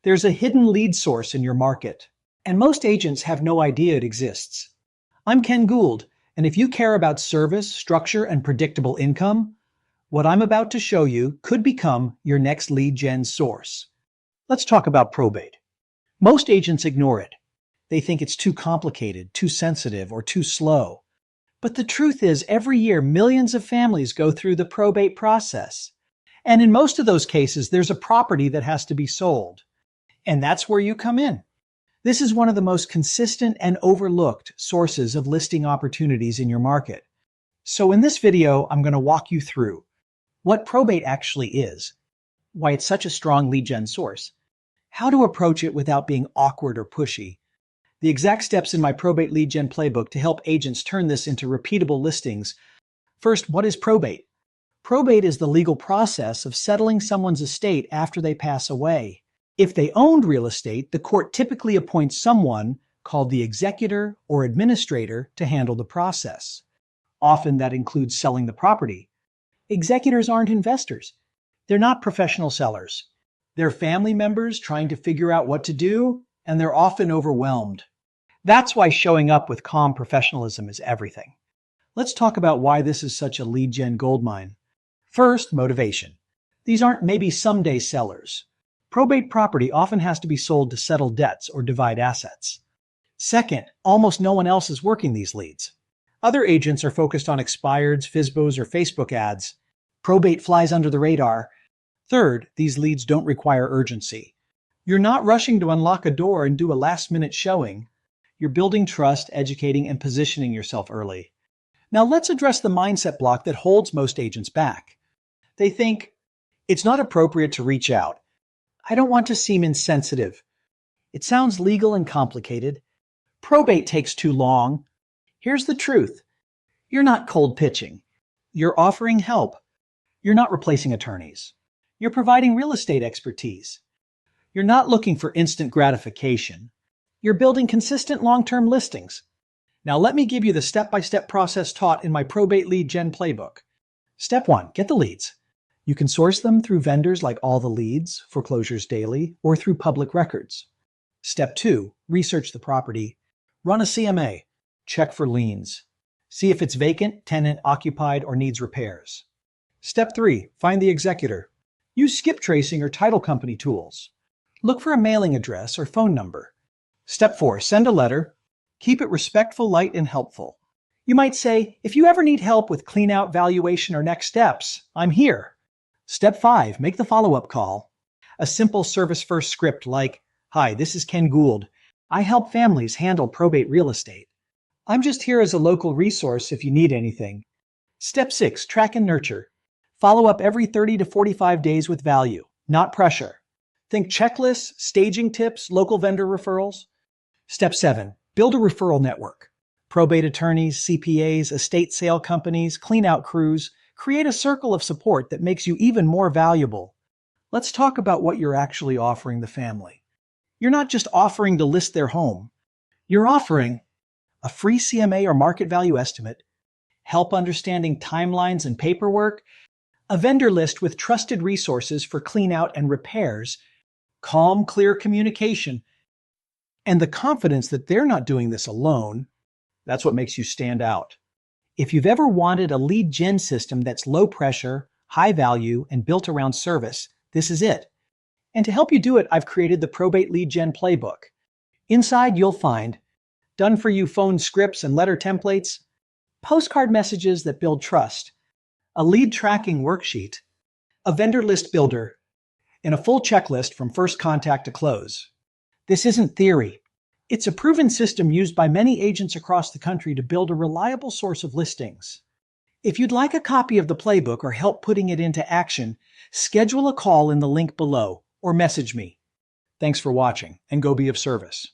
There's a hidden lead source in your market, and most agents have no idea it exists. I'm Ken Gould, and if you care about service, structure, and predictable income, what I'm about to show you could become your next lead gen source. Let's talk about probate. Most agents ignore it. They think it's too complicated, too sensitive, or too slow. But the truth is, every year, millions of families go through the probate process. And in most of those cases, there's a property that has to be sold. And that's where you come in. This is one of the most consistent and overlooked sources of listing opportunities in your market. So in this video, I'm going to walk you through what probate actually is, why it's such a strong lead gen source, how to approach it without being awkward or pushy, the exact steps in my probate lead gen playbook to help agents turn this into repeatable listings. First, what is probate? Probate is the legal process of settling someone's estate after they pass away. If they owned real estate, the court typically appoints someone called the executor or administrator to handle the process. Often that includes selling the property. Executors aren't investors. They're not professional sellers. They're family members trying to figure out what to do, and they're often overwhelmed. That's why showing up with calm professionalism is everything. Let's talk about why this is such a lead gen goldmine. First, motivation. These aren't maybe someday sellers. Probate property often has to be sold to settle debts or divide assets. Second, almost no one else is working these leads. Other agents are focused on expireds, FSBOs, or Facebook ads. Probate flies under the radar. Third, these leads don't require urgency. You're not rushing to unlock a door and do a last-minute showing. You're building trust, educating, and positioning yourself early. Now let's address the mindset block that holds most agents back. They think, it's not appropriate to reach out. I don't want to seem insensitive. It sounds legal and complicated. Probate takes too long. Here's the truth. You're not cold pitching. You're offering help. You're not replacing attorneys. You're providing real estate expertise. You're not looking for instant gratification. You're building consistent long-term listings. Now let me give you the step-by-step process taught in my probate lead gen playbook. Step 1, get the leads. You can source them through vendors like All the Leads, Foreclosures Daily, or through public records. Step 2, research the property. Run a CMA. Check for liens. See if it's vacant, tenant occupied, or needs repairs. Step 3, find the executor. Use skip tracing or title company tools. Look for a mailing address or phone number. Step 4, send a letter. Keep it respectful, light, and helpful. You might say, if you ever need help with clean out, valuation, or next steps, I'm here. Step 5, make the follow-up call. A simple service-first script like, hi, this is Ken Gould. I help families handle probate real estate. I'm just here as a local resource if you need anything. Step 6, track and nurture. Follow up every 30 to 45 days with value, not pressure. Think checklists, staging tips, local vendor referrals. Step 7, build a referral network. Probate attorneys, CPAs, estate sale companies, clean-out crews. Create a circle of support that makes you even more valuable. Let's talk about what you're actually offering the family. You're not just offering to list their home. You're offering a free CMA or market value estimate, help understanding timelines and paperwork, a vendor list with trusted resources for clean-out and repairs, calm, clear communication, and the confidence that they're not doing this alone. That's what makes you stand out. If you've ever wanted a lead gen system that's low pressure, high value, and built around service, this is it. And to help you do it, I've created the Probate Lead Gen Playbook. Inside, you'll find done-for-you phone scripts and letter templates, postcard messages that build trust, a lead tracking worksheet, a vendor list builder, and a full checklist from first contact to close. This isn't theory. It's a proven system used by many agents across the country to build a reliable source of listings. If you'd like a copy of the playbook or help putting it into action, schedule a call in the link below or message me. Thanks for watching, and go be of service.